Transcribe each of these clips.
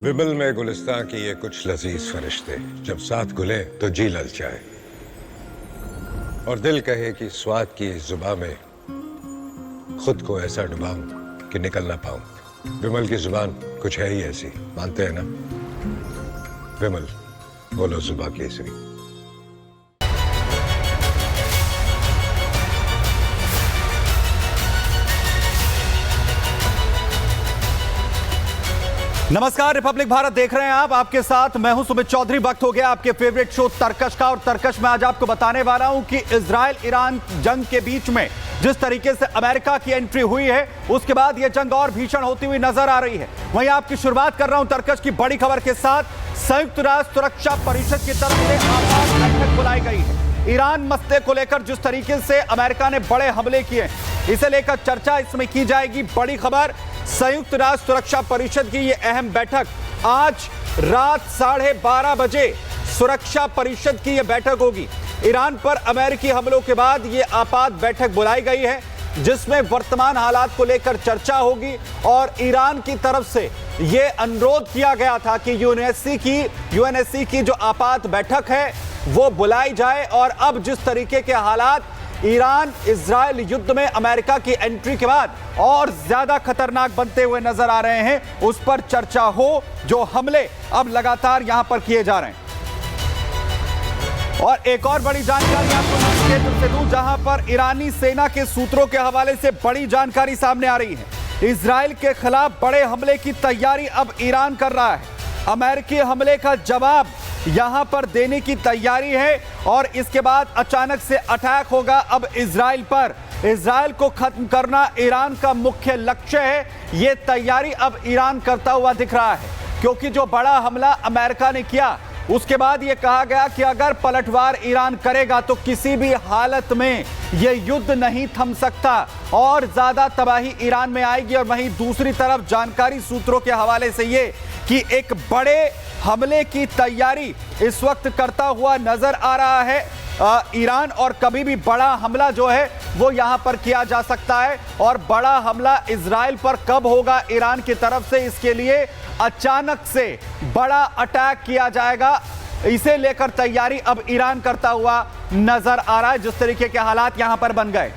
विमल में गुलिस्तां की ये कुछ लजीज फरिश्ते जब साथ घुले तो जी ललचाए और दिल कहे कि स्वाद की इस जुबां में खुद को ऐसा डुबाऊं कि निकल ना पाऊं। विमल की जुबान कुछ है ही ऐसी, मानते हैं ना? विमल बोलो जुबां केसरी। नमस्कार, रिपब्लिक भारत देख रहे हैं आप। आपके साथ मैं हूं सुमित चौधरी। वक्त हो गया आपके फेवरेट शो तरकश का, और तरकश में आज आपको बताने वाला हूं कि इजराइल ईरान जंग के बीच में जिस तरीके से अमेरिका की एंट्री हुई है, उसके बाद यह जंग और भीषण होती हुई नजर आ रही है। वहीं आपकी शुरुआत कर रहा हूं तरकश की बड़ी खबर के साथ। संयुक्त राष्ट्र सुरक्षा परिषद की तरफ से आपात बैठक बुलाई गई है। ईरान मसले को लेकर जिस तरीके से अमेरिका ने बड़े हमले किए, इसे लेकर चर्चा इसमें की जाएगी। बड़ी खबर, संयुक्त राष्ट्र सुरक्षा परिषद की यह अहम बैठक आज रात 12:30 बजे सुरक्षा परिषद की यह बैठक होगी। ईरान पर अमेरिकी हमलों के बाद यह आपात बैठक बुलाई गई है, जिसमें वर्तमान हालात को लेकर चर्चा होगी और ईरान की तरफ से यह अनुरोध किया गया था कि यूएनएससी की जो आपात बैठक है वो बुलाई जाए। और अब जिस तरीके के हालात ईरान इजराइल युद्ध में अमेरिका की एंट्री के बाद और ज्यादा खतरनाक बनते हुए नजर आ रहे हैं, उस पर चर्चा हो। जो हमले अब लगातार यहां पर किए जा रहे हैं। और एक और बड़ी जानकारी आपको क्षेत्र से दूं, जहां पर ईरानी सेना के सूत्रों के हवाले से बड़ी जानकारी सामने आ रही है। इजराइल के खिलाफ बड़े हमले की तैयारी अब ईरान कर रहा है। अमेरिकी हमले का जवाब यहां पर देने की तैयारी है और इसके बाद अचानक से अटैक होगा अब इजराइल पर। इजराइल को खत्म करना ईरान का मुख्य लक्ष्य है। यह तैयारी अब ईरान करता हुआ दिख रहा है, क्योंकि जो बड़ा हमला अमेरिका ने किया, उसके बाद यह कहा गया कि अगर पलटवार ईरान करेगा तो किसी भी हालत में यह युद्ध नहीं थम सकता और ज्यादा तबाही ईरान में आएगी। और वहीं दूसरी तरफ जानकारी सूत्रों के हवाले से यह कि एक बड़े हमले की तैयारी इस वक्त करता हुआ नजर आ रहा है ईरान, और कभी भी बड़ा हमला जो है वो यहां पर किया जा सकता है। और बड़ा हमला इजराइल पर कब होगा ईरान की तरफ से, इसके लिए अचानक से बड़ा अटैक किया जाएगा, इसे लेकर तैयारी अब ईरान करता हुआ नजर आ रहा है, जिस तरीके के हालात यहां पर बन गए।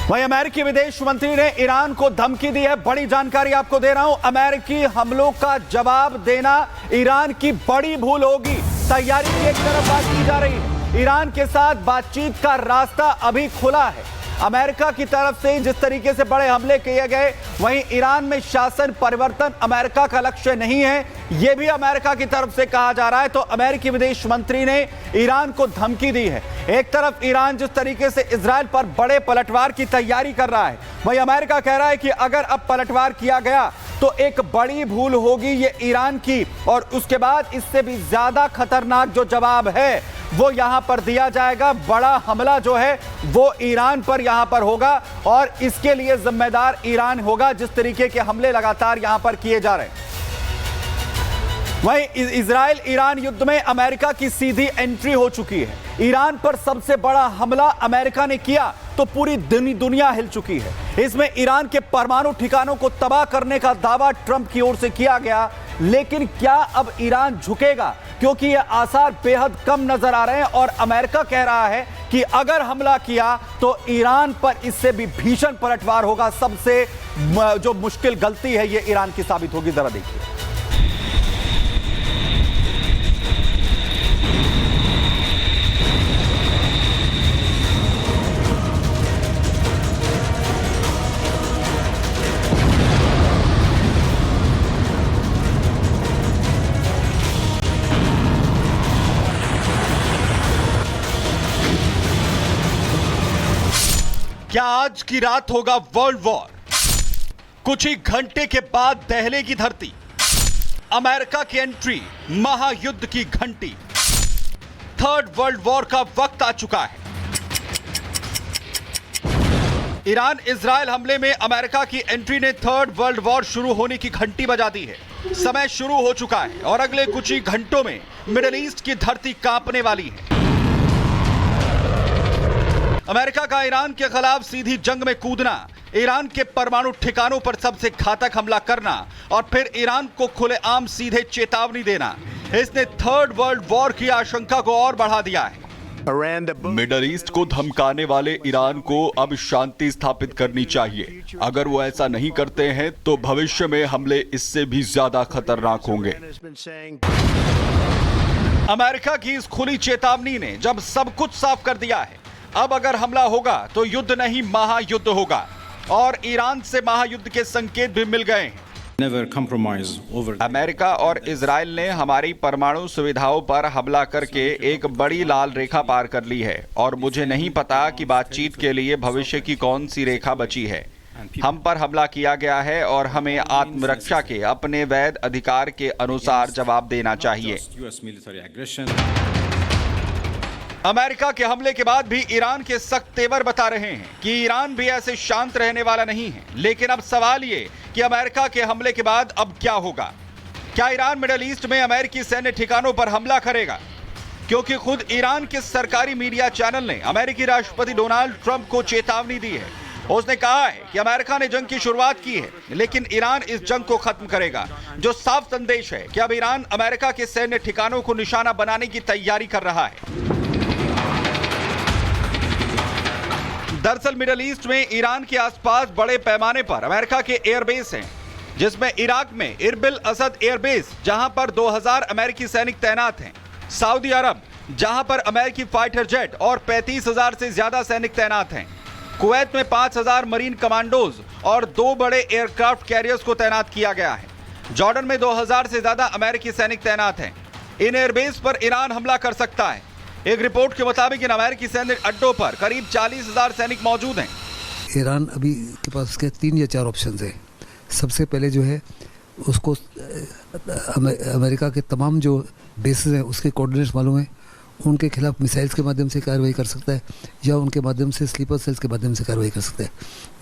वहीं अमेरिकी विदेश मंत्री ने ईरान को धमकी दी है। बड़ी जानकारी आपको दे रहा हूं। अमेरिकी हमलों का जवाब देना ईरान की बड़ी भूल होगी। तैयारी की एक तरफ बात की जा रही है, ईरान के साथ बातचीत का रास्ता अभी खुला है। अमेरिका की तरफ से जिस तरीके से बड़े हमले किए गए, वहीं ईरान में शासन परिवर्तन अमेरिका का लक्ष्य नहीं है, यह भी अमेरिका की तरफ से कहा जा रहा है। तो अमेरिकी विदेश मंत्री ने ईरान को धमकी दी है। एक तरफ ईरान जिस तरीके से इजराइल पर बड़े पलटवार की तैयारी कर रहा है, वहीं अमेरिका कह रहा है कि अगर अब पलटवार किया गया तो एक बड़ी भूल होगी ये ईरान की, और उसके बाद इससे भी ज्यादा खतरनाक जो जवाब है वो यहां पर दिया जाएगा। बड़ा हमला जो है वो ईरान पर यहां पर होगा और इसके लिए जिम्मेदार ईरान होगा, जिस तरीके के हमले लगातार यहां पर किए जा रहे हैं। वहीं इजराइल ईरान युद्ध में अमेरिका की सीधी एंट्री हो चुकी है। ईरान पर सबसे बड़ा हमला अमेरिका ने किया तो पूरी दुनिया हिल चुकी है। इसमें ईरान के परमाणु ठिकानों को तबाह करने का दावा ट्रंप की ओर से किया गया, लेकिन क्या अब ईरान झुकेगा? क्योंकि ये आसार बेहद कम नजर आ रहे हैं और अमेरिका कह रहा है कि अगर हमला किया तो ईरान पर इससे भी भीषण पलटवार होगा। सबसे जो मुश्किल गलती है ये ईरान की साबित होगी। जरा देखिए। क्या आज की रात होगा वर्ल्ड वॉर? कुछ ही घंटे के बाद दहलेगी धरती। अमेरिका की एंट्री, महायुद्ध की घंटी। थर्ड वर्ल्ड वॉर का वक्त आ चुका है। ईरान इजराइल हमले में अमेरिका की एंट्री ने थर्ड वर्ल्ड वॉर शुरू होने की घंटी बजा दी है। समय शुरू हो चुका है और अगले कुछ ही घंटों में मिडिल ईस्ट की धरती कांपने वाली है। अमेरिका का ईरान के खिलाफ सीधी जंग में कूदना, ईरान के परमाणु ठिकानों पर सबसे घातक हमला करना और फिर ईरान को खुलेआम सीधे चेतावनी देना, इसने थर्ड वर्ल्ड वॉर की आशंका को और बढ़ा दिया है। मिडल ईस्ट को धमकाने वाले ईरान को अब शांति स्थापित करनी चाहिए। अगर वो ऐसा नहीं करते हैं तो भविष्य में हमले इससे भी ज्यादा खतरनाक होंगे। अमेरिका की इस खुली चेतावनी ने जब सब कुछ साफ कर दिया है, अब अगर हमला होगा तो युद्ध नहीं महायुद्ध होगा और ईरान से महायुद्ध के संकेत भी मिल गए हैं। अमेरिका और इजराइल ने हमारी परमाणु सुविधाओं पर हमला करके एक बड़ी लाल रेखा पार कर ली है और मुझे नहीं पता कि बातचीत के लिए भविष्य की कौन सी रेखा बची है। हम पर हमला किया गया है और हमें आत्मरक्षा के अपने वैध अधिकार के अनुसार जवाब देना चाहिए। अमेरिका के हमले के बाद भी ईरान के सख्त तेवर बता रहे हैं कि ईरान भी ऐसे शांत रहने वाला नहीं है। लेकिन अब सवाल ये कि अमेरिका के हमले के बाद अब क्या होगा? क्या ईरान मिडल ईस्ट में अमेरिकी सैन्य ठिकानों पर हमला करेगा? क्योंकि खुद ईरान के सरकारी मीडिया चैनल ने अमेरिकी राष्ट्रपति डोनाल्ड ट्रंप को चेतावनी दी है। उसने कहा है कि अमेरिका ने जंग की शुरुआत की है, लेकिन ईरान इस जंग को खत्म करेगा, जो साफ संदेश है कि अब ईरान अमेरिका के सैन्य ठिकानों को निशाना बनाने की तैयारी कर रहा है। दरअसल मिडल ईस्ट में ईरान के आसपास बड़े पैमाने पर अमेरिका के एयरबेस हैं, जिसमें इराक में इरबिल असद एयरबेस, जहां पर 2000 अमेरिकी सैनिक तैनात हैं, सऊदी अरब, जहां पर अमेरिकी फाइटर जेट और 35,000 से ज्यादा सैनिक तैनात हैं, कुवैत में 5,000 मरीन कमांडोज और 2 बड़े एयरक्राफ्ट कैरियर्स को तैनात किया गया है, जॉर्डन में 2000 से ज्यादा अमेरिकी सैनिक तैनात हैं। इन एयरबेस पर ईरान हमला कर सकता है। एक रिपोर्ट के मुताबिक इन अमेरिकी सैन्य अड्डों पर करीब 40,000 सैनिक मौजूद हैं। ईरान अभी के पास उसके 3 या 4 ऑप्शन हैं। सबसे पहले जो है उसको अमेरिका के तमाम जो बेसेस हैं उसके कोऑर्डिनेट्स मालूम है, उनके खिलाफ मिसाइल्स के माध्यम से कार्रवाई कर सकता है या उनके माध्यम से स्लीपर सेल्स के माध्यम से कार्रवाई कर सकता है।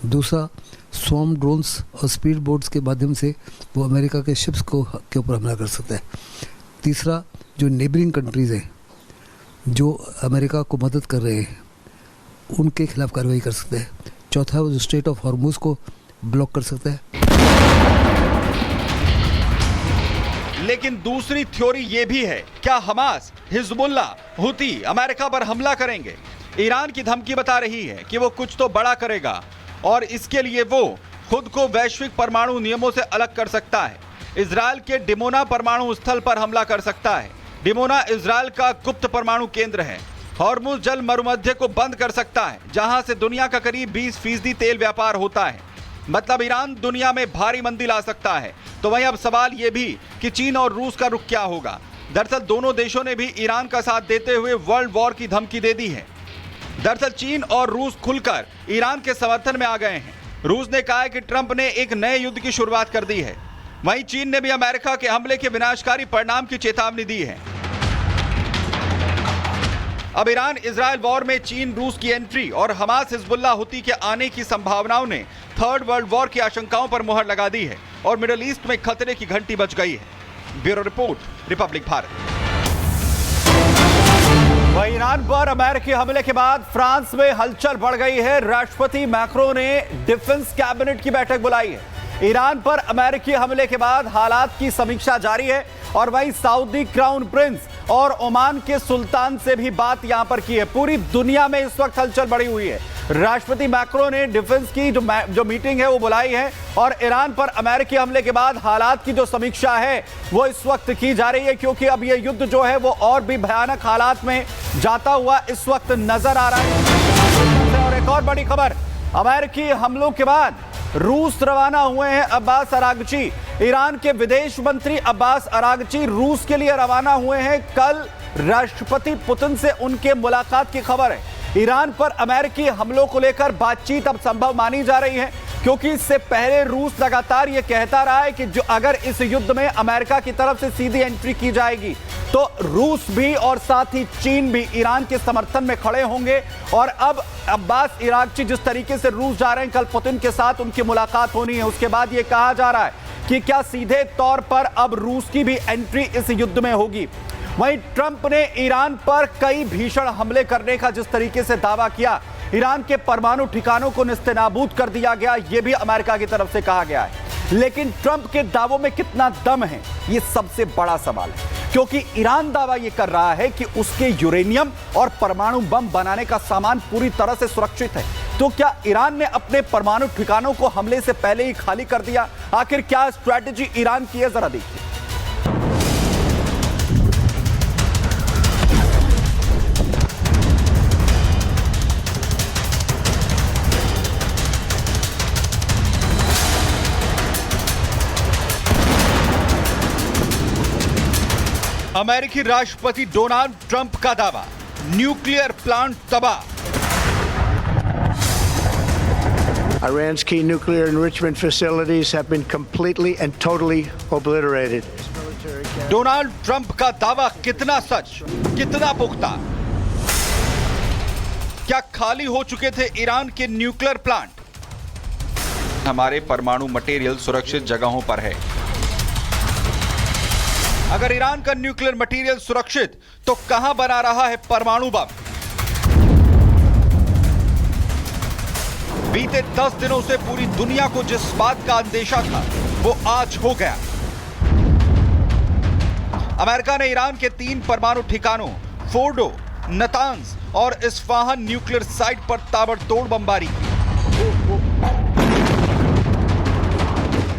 दूसरा, स्वॉर्म ड्रोन्स और स्पीड बोट्स के माध्यम से वो अमेरिका के शिप्स के ऊपर हमला कर सकता है। तीसरा, जो नेबरिंग कंट्रीज़ हैं जो अमेरिका को मदद कर रहे हैं उनके खिलाफ कार्रवाई कर सकता है। चौथा, वो जो स्ट्रेट ऑफ हॉर्मुज को ब्लॉक कर सकता है। लेकिन दूसरी थ्योरी ये भी है, क्या हमास, हिजबुल्लाह, हुती अमेरिका पर हमला करेंगे? ईरान की धमकी बता रही है कि वो कुछ तो बड़ा करेगा और इसके लिए वो खुद को वैश्विक परमाणु नियमों से अलग कर सकता है। इजराइल के डिमोना परमाणु स्थल पर हमला कर सकता है। डिमोना इजराइल का गुप्त परमाणु केंद्र है। हॉर्मुज जल मरुमध्य को बंद कर सकता है, जहां से दुनिया का करीब 20% तेल व्यापार होता है। मतलब ईरान दुनिया में भारी मंदी ला सकता है। तो वहीं अब सवाल यह भी कि चीन और रूस का रुख क्या होगा। दरअसल दोनों देशों ने भी ईरान का साथ देते हुए वर्ल्ड वॉर की धमकी दे दी है। दरअसल चीन और रूस खुलकर ईरान के समर्थन में आ गए हैं। रूस ने कहा है कि ट्रंप ने एक नए युद्ध की शुरुआत कर दी है। वहीं चीन ने भी अमेरिका के हमले के विनाशकारी परिणाम की चेतावनी दी है। अब ईरान इजराइल वॉर में चीन रूस की एंट्री और हमास हिजबुल्लाह हुती के आने की संभावनाओं ने थर्ड वर्ल्ड वॉर की आशंकाओं पर मुहर लगा दी है और मिडिल ईस्ट में खतरे की घंटी बज गई है। Bureau report, Republic Bharat. वहीं ईरान पर अमेरिकी हमले के बाद फ्रांस में हलचल बढ़ गई है। राष्ट्रपति मैक्रों ने डिफेंस कैबिनेट की बैठक बुलाई है। ईरान पर अमेरिकी हमले के बाद हालात की समीक्षा जारी है और वहीं सऊदी क्राउन प्रिंस और ओमान के सुल्तान से भी बात यहां पर की है। पूरी दुनिया में इस वक्त हलचल बढ़ी हुई है। राष्ट्रपति मैक्रों ने डिफेंस की जो मीटिंग है वो बुलाई है और ईरान पर अमेरिकी हमले के बाद हालात की जो समीक्षा है वो इस वक्त की जा रही है, क्योंकि अब ये युद्ध जो है वो और भी भयानक हालात में जाता हुआ इस वक्त नजर आ रहा है। और एक और बड़ी खबर, अमेरिकी हमलों के बाद रूस रवाना हुए हैं अब्बास अरागची। ईरान के विदेश मंत्री अब्बास अरागची रूस के लिए रवाना हुए हैं। कल राष्ट्रपति पुतिन से उनके मुलाकात की खबर है। ईरान पर अमेरिकी हमलों को लेकर बातचीत अब संभव मानी जा रही है, क्योंकि इससे पहले रूस लगातार यह कहता रहा है कि जो अगर इस युद्ध में अमेरिका की तरफ से सीधी एंट्री की जाएगी तो रूस भी और साथ ही चीन भी ईरान के समर्थन में खड़े होंगे। और अब अब्बास अरागची जिस तरीके से रूस जा रहे हैं, कल पुतिन के साथ उनकी मुलाकात होनी है। उसके बाद यह कहा जा रहा है कि क्या सीधे तौर पर अब रूस की भी एंट्री इस युद्ध में होगी। वहीं ट्रंप ने ईरान पर कई भीषण हमले करने का जिस तरीके से दावा किया, ईरान के परमाणु ठिकानों को निस्तेनाबूद कर दिया गया, यह भी अमेरिका की तरफ से कहा गया है। लेकिन ट्रंप के दावों में कितना दम है, यह सबसे बड़ा सवाल है, क्योंकि ईरान दावा यह कर रहा है कि उसके यूरेनियम और परमाणु बम बनाने का सामान पूरी तरह से सुरक्षित है। तो क्या ईरान ने अपने परमाणु ठिकानों को हमले से पहले ही खाली कर दिया? आखिर क्या स्ट्रैटेजी ईरान की है, जरा देखिए। अमेरिकी राष्ट्रपति डोनाल्ड ट्रंप का दावा, न्यूक्लियर प्लांट तबाह। Iran's key nuclear enrichment facilities have been completely and totally obliterated. Donald Trump का दावा कितना सच, कितना पुख्ता? क्या खाली हो चुके थे ईरान के न्यूक्लियर प्लांट? हमारे परमाणु मटेरियल सुरक्षित जगहों पर है। अगर ईरान का न्यूक्लियर मटेरियल सुरक्षित, तो कहां बना रहा है परमाणु बम? बीते 10 दिनों से पूरी दुनिया को जिस बात का अंदेशा था, वो आज हो गया। अमेरिका ने ईरान के 3 परमाणु ठिकानों फोर्डो, नतांज और इस्फहान न्यूक्लियर साइट पर ताबड़तोड़ बमबारी की।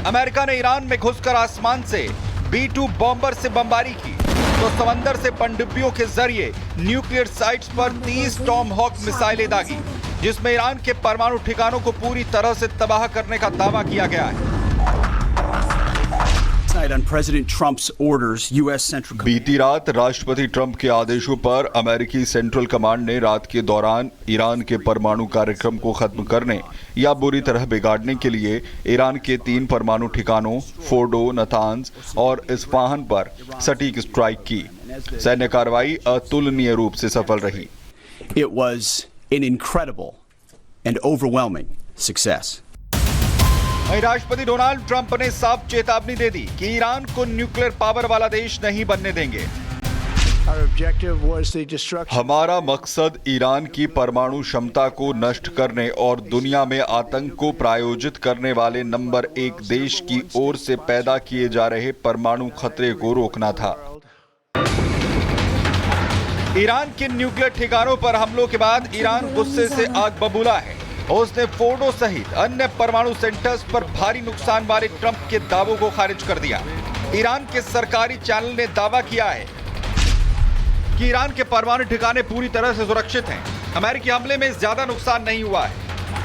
अमेरिका ने ईरान में घुसकर आसमान से B-2 बॉम्बर से बमबारी की, तो समंदर से पनडुब्बियों के जरिए न्यूक्लियर साइट्स पर 30 टॉम हॉक मिसाइलें दागी, जिसमें ईरान के परमाणु ठिकानों को पूरी तरह से तबाह करने का दावा किया गया है। बीती रात राष्ट्रपति ट्रंप के आदेशों पर अमेरिकी सेंट्रल कमांड ने रात के दौरान ईरान के परमाणु कार्यक्रम को खत्म करने या बुरी तरह बिगाड़ने के लिए ईरान के 3 परमाणु ठिकानों फोर्डो, नतांज और इस्फहान पर सटीक स्ट्राइक की। सैन्य कार्रवाई अतुलनीय रूप से सफल रही। It was an incredible and overwhelming success. राष्ट्रपति डोनाल्ड ट्रंप ने साफ चेतावनी दे दी कि ईरान को न्यूक्लियर पावर वाला देश नहीं बनने देंगे। हमारा मकसद ईरान की परमाणु क्षमता को नष्ट करने और दुनिया में आतंक को प्रायोजित करने वाले नंबर 1 देश की ओर से पैदा किए जा रहे परमाणु खतरे को रोकना था। ईरान के न्यूक्लियर ठिकानों पर हमलों के बाद ईरान गुस्से से आग बबूला है। उसने फोर्डो सहित अन्य परमाणु सेंटर्स पर भारी नुकसान वाले ट्रंप के दावों को खारिज कर दिया। ईरान के सरकारी चैनल ने दावा किया है कि ईरान के परमाणु ठिकाने पूरी तरह से सुरक्षित हैं। अमेरिकी हमले में ज्यादा नुकसान नहीं हुआ है।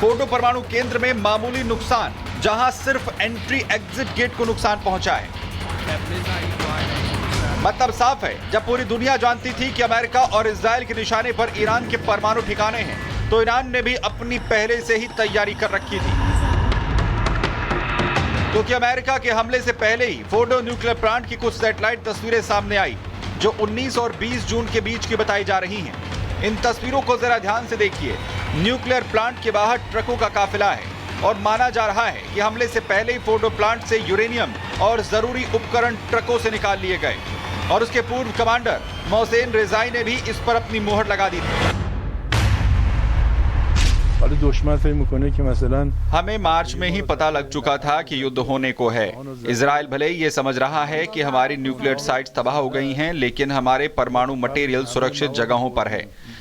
फोर्डो परमाणु केंद्र में मामूली नुकसान, जहां सिर्फ एंट्री एग्जिट गेट को नुकसान पहुंचा है। मतलब साफ है, जब पूरी दुनिया जानती थी कि अमेरिका और इजराइल के निशाने पर ईरान के परमाणु ठिकाने हैं, तो ईरान ने भी अपनी पहले से ही तैयारी कर रखी थी, क्योंकि अमेरिका के हमले से पहले ही फोर्डो न्यूक्लियर प्लांट की कुछ सैटेलाइट तस्वीरें सामने आई, जो 19 और 20 जून के बीच की बताई जा रही हैं। इन तस्वीरों को जरा ध्यान से देखिए। न्यूक्लियर प्लांट के बाहर ट्रकों का काफिला है और माना जा रहा है कि हमले से पहले ही फोर्डो प्लांट से यूरेनियम और जरूरी उपकरण ट्रकों से निकाल लिए गए, और उसके पूर्व कमांडर मोहसेन रेजाई ने भी इस पर अपनी मोहर लगा दी थी। हमें मार्च में ही पता लग चुका था कि युद्ध होने को है। इजराइल भले ही ये समझ रहा है कि हमारी न्यूक्लियर साइट्स तबाह हो गई हैं, लेकिन हमारे परमाणु मटेरियल सुरक्षित जगहों पर है।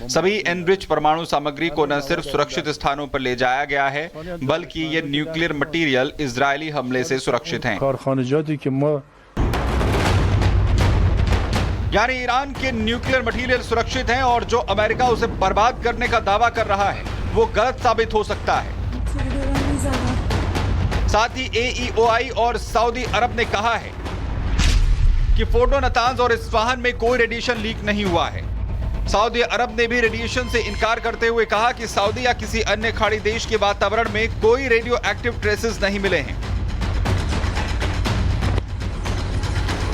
सभी एनरिच परमाणु सामग्री को न सिर्फ सुरक्षित स्थानों पर ले जाया गया है, बल्कि ये न्यूक्लियर मटेरियल इजरायली हमले से सुरक्षित हैं। यानी ईरान के न्यूक्लियर मटेरियल सुरक्षित हैं, और जो अमेरिका उसे बर्बाद करने का दावा कर रहा है, वो गलत साबित हो सकता है। साथ ही AEOI और सऊदी अरब ने कहा है कि फोर्डो, नतांज और इस्फहान में कोई रेडिएशन लीक नहीं हुआ है। सऊदी अरब ने भी रेडिएशन से इनकार करते हुए कहा कि सऊदी या किसी अन्य खाड़ी देश के वातावरण में कोई रेडियो एक्टिव ट्रेसेस नहीं मिले हैं।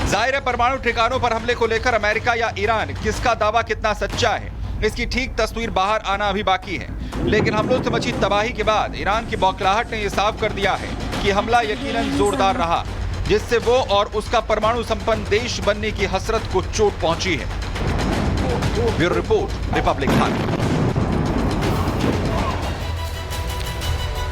जाहिर है, परमाणु ठिकानों पर हमले को लेकर अमेरिका या ईरान किसका दावा कितना सच्चा है, इसकी ठीक तस्वीर बाहर आना अभी बाकी है। लेकिन हमलों से मची तबाही के बाद ईरान की बौखलाहट ने यह साफ कर दिया है कि हमला यकीनन जोरदार रहा, जिससे वो और उसका परमाणु संपन्न देश बनने की हसरत को चोट पहुंची है। Bureau report, Republic Bharat.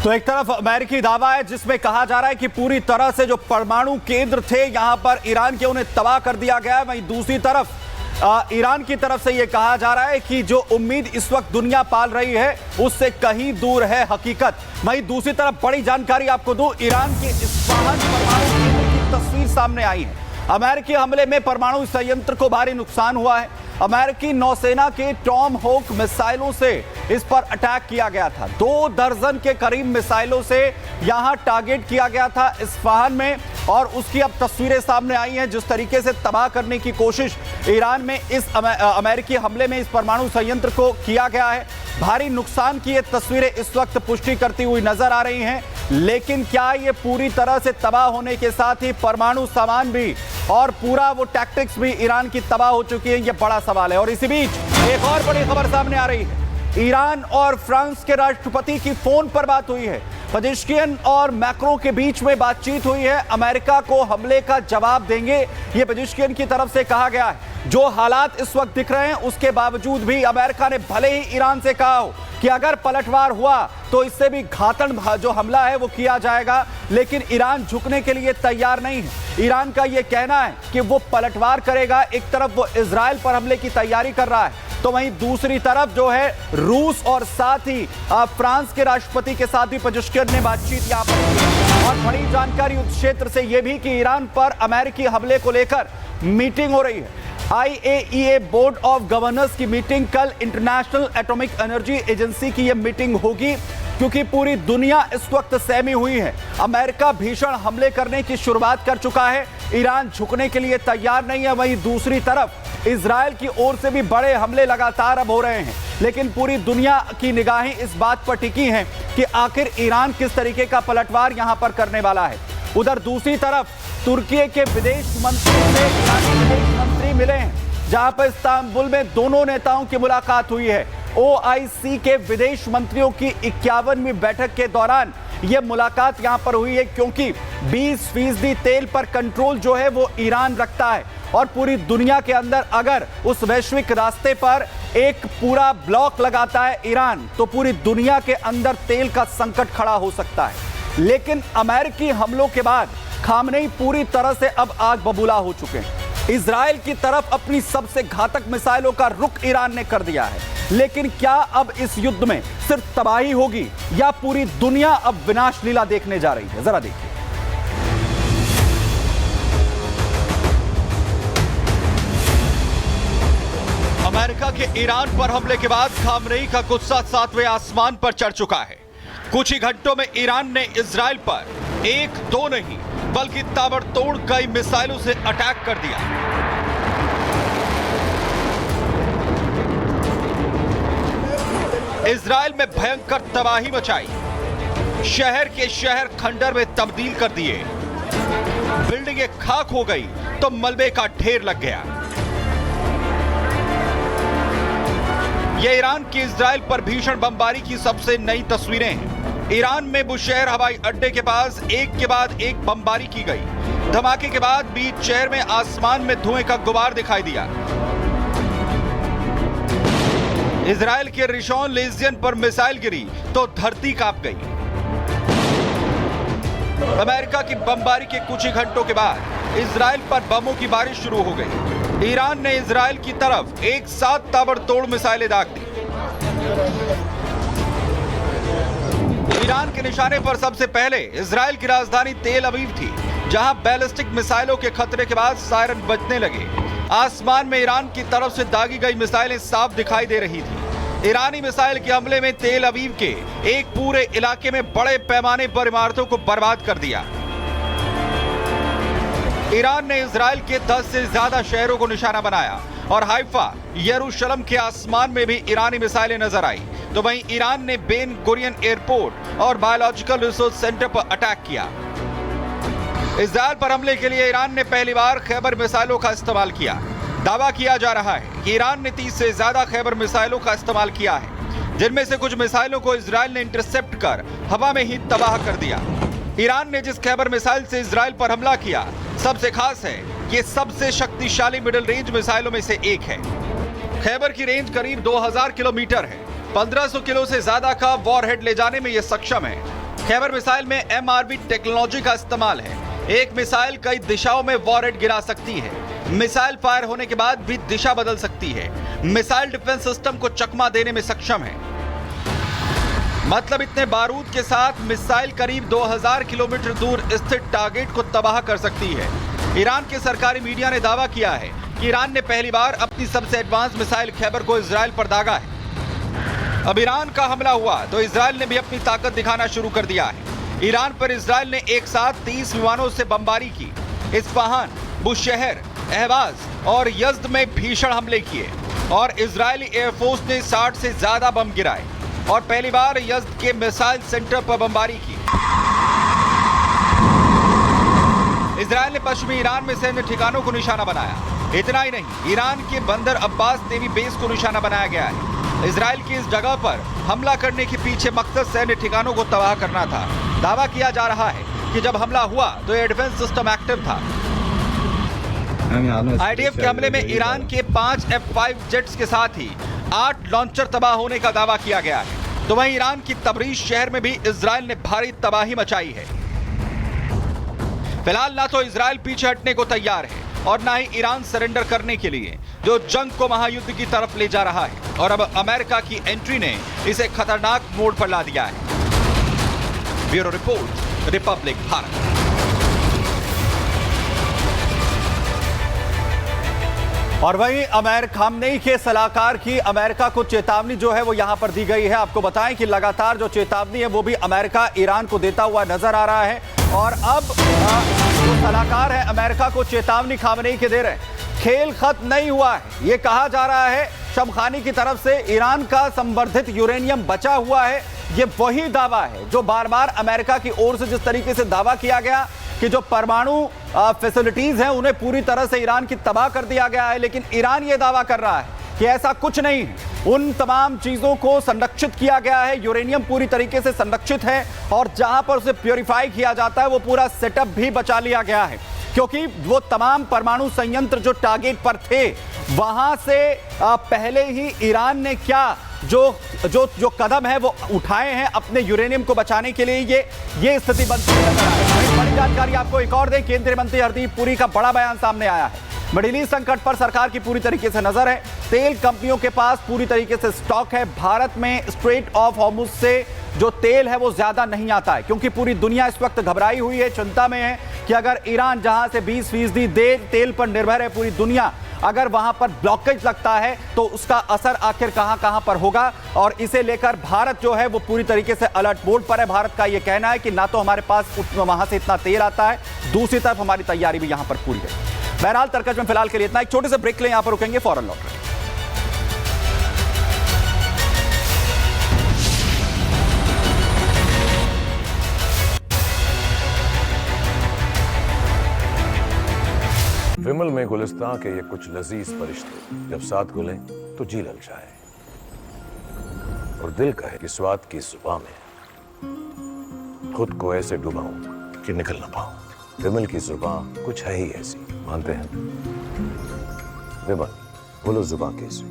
तो एक तरफ अमेरिकी दावा है जिसमें कहा जा रहा है कि पूरी तरह से जो परमाणु केंद्र थे यहां पर ईरान के उन्हें तबाह कर दिया गया है। वहीं दूसरी तरफ ईरान की तरफ से यह कहा जा रहा है कि जो उम्मीद इस वक्त दुनिया पाल रही है उससे कहीं दूर है हकीकत। वहीं दूसरी तरफ बड़ी जानकारी आपको दूं, ईरान के इस्फहान परमाणु केंद्र की तस्वीर सामने आई है। अमेरिकी हमले में परमाणु संयंत्र को भारी नुकसान हुआ है। अमेरिकी नौसेना के टॉम होक मिसाइलों से इस पर अटैक किया गया था। 2 दर्जन के करीब मिसाइलों से यहां टारगेट किया गया था इस्फहान में, और उसकी अब तस्वीरें सामने आई हैं। जिस तरीके से तबाह करने की कोशिश ईरान में इस अमेरिकी हमले में इस परमाणु संयंत्र को किया गया है, भारी नुकसान की ये तस्वीरें इस वक्त पुष्टि करती हुई नजर आ रही हैं। लेकिन क्या ये पूरी तरह से तबाह होने के साथ ही परमाणु सामान भी और पूरा वो टैक्टिक्स भी ईरान की तबाह हो चुकी है, ये बड़ा सवाल है। और इसी बीच एक और बड़ी खबर सामने आ रही है। ईरान और फ्रांस के राष्ट्रपति की फोन पर बात हुई है। पेजेश्कियन और मैक्रों के बीच में बातचीत हुई है। अमेरिका को हमले का जवाब देंगे, ये पेजेश्कियन की तरफ से कहा गया है। जो हालात इस वक्त दिख रहे हैं उसके बावजूद भी अमेरिका ने भले ही ईरान से कहा हो कि अगर पलटवार हुआ तो इससे भी घातक जो हमला है वो किया जाएगा, लेकिन ईरान झुकने के लिए तैयार नहीं है। ईरान का यह कहना है कि वो पलटवार करेगा। एक तरफ वो इजराइल पर हमले की तैयारी कर रहा है, तो वहीं दूसरी तरफ जो है रूस और साथ ही फ्रांस के राष्ट्रपति के साथ भी पेजेश्कियन ने बातचीत यहां पर की। और बड़ी जानकारी उस क्षेत्र से यह भी कि ईरान पर अमेरिकी हमले को लेकर मीटिंग हो रही है। IAEA बोर्ड ऑफ गवर्नर्स की मीटिंग कल, इंटरनेशनल एटॉमिक एनर्जी एजेंसी की यह मीटिंग होगी, क्योंकि पूरी दुनिया इस वक्त सहमी हुई है। अमेरिका भीषण हमले करने की शुरुआत कर चुका है, ईरान झुकने के लिए तैयार नहीं है। वहीं दूसरी तरफ इजराइल की ओर से भी बड़े हमले लगातार अब हो रहे हैं, लेकिन पूरी दुनिया की निगाहें इस बात पर टिकी हैं कि आखिर ईरान किस तरीके का पलटवार यहां पर करने वाला है। उधर दूसरी तरफ तुर्की के विदेश मंत्री से ईरानी विदेश मंत्री मिले हैं, जहां पर इस्तांबुल में दोनों नेताओं की मुलाकात हुई है। OIC के विदेश मंत्रियों की 51वीं बैठक के दौरान यह मुलाकात यहां पर हुई है, क्योंकि 20% तेल पर कंट्रोल जो है वो ईरान रखता है, और पूरी दुनिया के अंदर अगर उस वैश्विक रास्ते पर एक पूरा ब्लॉक लगाता है ईरान, तो पूरी दुनिया के अंदर तेल का संकट खड़ा हो सकता है। लेकिन अमेरिकी हमलों के बाद खामनेई पूरी तरह से अब आग बबूला हो चुके हैं। इजराइल की तरफ अपनी सबसे घातक मिसाइलों का रुख ईरान ने कर दिया है, लेकिन क्या अब इस युद्ध में सिर्फ तबाही होगी या पूरी दुनिया अब विनाश लीला देखने जा रही है? जरा देखिए। अमेरिका के ईरान पर हमले के बाद खामनेई का गुस्सा 7वें आसमान पर चढ़ चुका है। कुछ ही घंटों में ईरान ने इजराइल पर 1-2 नहीं बल्कि ताबड़तोड़ कई मिसाइलों से अटैक कर दिया। इजराइल में भयंकर तबाही मचाई, शहर के शहर खंडर में तब्दील कर दिए, बिल्डिंगें खाक हो गई तो मलबे का ढेर लग गया। ये ईरान की इजराइल पर भीषण बमबारी की सबसे नई तस्वीरें हैं। ईरान में बुशहर हवाई अड्डे के पास एक के बाद एक बमबारी की गई। धमाके के बाद बीच शहर में आसमान में धुएं का गुबार दिखाई दिया। इजराइल के रिशॉन लेजियन पर मिसाइल गिरी तो धरती कांप गई। अमेरिका की बमबारी के कुछ ही घंटों के बाद इजराइल पर बमों की बारिश शुरू हो गई। ईरान ने इजराइल की तरफ एक साथ ताबड़तोड़ मिसाइलें दाग दी। ईरान के निशाने पर सबसे पहले इजराइल की राजधानी तेल अवीव थी, जहां बैलिस्टिक मिसाइलों के खतरे के बाद सायरन बजने लगे। आसमान में ईरान की तरफ से दागी गई मिसाइलें साफ दिखाई दे रही थी। ईरानी मिसाइल के हमले में तेल अवीव के एक पूरे इलाके में बड़े पैमाने पर इमारतों को बर्बाद कर दिया। ईरान ने इजराइल के 10 से ज्यादा शहरों को निशाना बनाया और हाइफा, यरूशलेम के आसमान में भी ईरानी मिसाइलें नजर आई। तो वहीं ईरान ने बेन गुरियन एयरपोर्ट और बायोलॉजिकल रिसोर्स सेंटर पर अटैक किया। इजराइल पर हमले के लिए ईरान ने पहली बार खैबर मिसाइलों का इस्तेमाल किया। दावा किया जा रहा है कि ईरान ने 30 से ज्यादा खैबर मिसाइलों का इस्तेमाल किया है, जिनमें से कुछ मिसाइलों को इजराइल ने इंटरसेप्ट कर हवा में ही तबाह कर दिया। ईरान ने जिस खैबर मिसाइल से इजराइल पर हमला किया, सबसे खास है ये सबसे शक्तिशाली मिडिल रेंज मिसाइलों में से एक है। खैबर की रेंज करीब 2000 किलोमीटर है। 1500 किलो से ज्यादा का वॉरहेड ले जाने में यह सक्षम है। खैबर मिसाइल में MRV टेक्नोलॉजी का इस्तेमाल है। एक मिसाइल कई दिशाओं में वॉरहेड गिरा सकती है। मिसाइल फायर होने के बाद भी दिशा बदल सकती है। मिसाइल डिफेंस सिस्टम को चकमा देने में सक्षम है। मतलब इतने बारूद के साथ मिसाइल करीब 2000 किलोमीटर दूर स्थित टारगेट को तबाह कर सकती है। ईरान के सरकारी मीडिया ने दावा किया है कि ईरान ने पहली बार अपनी सबसे एडवांस मिसाइल खैबर को इजराइल पर दागा है। अब ईरान का हमला हुआ तो इजराइल ने भी अपनी ताकत दिखाना शुरू कर दिया है। ईरान पर इजराइल ने एक साथ 30 विमानों से बमबारी की। इस्फहान, बुशहर, अहवाज और यज़्द में भीषण हमले किए और इजरायली एयरफोर्स ने 60 से ज्यादा बम गिराए और पहली बार यज़्द के मिसाइल सेंटर पर बमबारी की। इजराइल ने पश्चिमी ईरान में सैन्य ठिकानों को निशाना बनाया। इतना ही नहीं, ईरान के बंदर अब्बास नेवी बेस को निशाना बनाया गया है। इजराइल की इस जगह पर हमला करने के पीछे मकसद सैन्य ठिकानों को तबाह करना था। दावा किया जा रहा है कि जब हमला हुआ तो एयर डिफेंस सिस्टम एक्टिव था। IDF के हमले में ईरान के 5 F-5 जेट्स के साथ ही 8 लॉन्चर तबाह होने का दावा किया गया है। तो वहीं ईरान की तबरीज शहर में भी इजराइल ने भारी तबाही मचाई है। फिलहाल ना तो इजराइल पीछे हटने को तैयार है और ना ही ईरान सरेंडर करने के लिए जो जंग को महायुद्ध की तरफ ले जा रहा है। और अब अमेरिका की एंट्री ने इसे खतरनाक मोड़ पर ला दिया है। Bureau report, Republic Bharat. और वहीं अमेरिका खामनेई के सलाहकार की अमेरिका को चेतावनी जो है वो यहां पर दी गई है। आपको बताएं कि लगातार जो चेतावनी है वो भी अमेरिका ईरान को देता हुआ नजर आ रहा है। और अब जो सलाहकार है अमेरिका को चेतावनी खामनेई के दे रहे हैं। खेल खत्म नहीं हुआ है। ये कहा जा रहा है शमखानी की तरफ से ईरान का संवर्धित यूरेनियम बचा हुआ है। ये वही दावा है जो बार बार अमेरिका की ओर से जिस तरीके से दावा किया गया कि जो परमाणु फैसिलिटीज हैं उन्हें पूरी तरह से ईरान की तबाह कर दिया गया है, लेकिन ईरान ये दावा कर रहा है कि ऐसा कुछ नहीं है। उन तमाम चीजों को संरक्षित किया गया है। यूरेनियम पूरी तरीके से संरक्षित है और जहां पर उसे प्योरीफाई किया जाता है वो पूरा सेटअप भी बचा लिया गया है, क्योंकि वो तमाम परमाणु संयंत्र जो टारगेट पर थे वहां से पहले ही ईरान ने क्या जो कदम है वो उठाए हैं अपने यूरेनियम को बचाने के लिए। ये स्थिति बनती है। बड़ी जानकारी आपको एक और दें, केंद्रीय मंत्री हरदीप पुरी का बड़ा बयान सामने आया है। मिडिल ईस्ट संकट पर सरकार की पूरी तरीके से नजर है। तेल कंपनियों के पास पूरी तरीके से स्टॉक है। भारत में स्ट्रेट ऑफ हॉर्मुज से जो तेल है वो ज्यादा नहीं आता है, क्योंकि पूरी दुनिया इस वक्त घबराई हुई है, चिंता में है कि अगर ईरान जहां से 20% तेल पर निर्भर है पूरी दुनिया, अगर वहां पर ब्लॉकेज लगता है तो उसका असर आखिर कहां पर होगा। और इसे लेकर भारत जो है वो पूरी तरीके से अलर्ट मोड पर है। भारत का यह कहना है कि ना तो हमारे पास वहां से इतना तेल आता है, दूसरी तरफ हमारी तैयारी भी यहां पर पूरी है। बहरहाल तरकश में फिलहाल के लिए इतना। एक छोटे से ब्रेक ले, यहां पर रुकेंगे, फौरन लौट रहे हैं। विमल में गुलिस्तां के ये कुछ लजीज फरिश्ते जब साथ घुलें तो जी ललचाए और दिल कहे कि स्वाद की जुबान में खुद को ऐसे डुबाऊं कि निकल ना पाऊं। विमल की जुबान कुछ है ही ऐसी, मानते हैं? विमल, बोलो जुबान कैसी?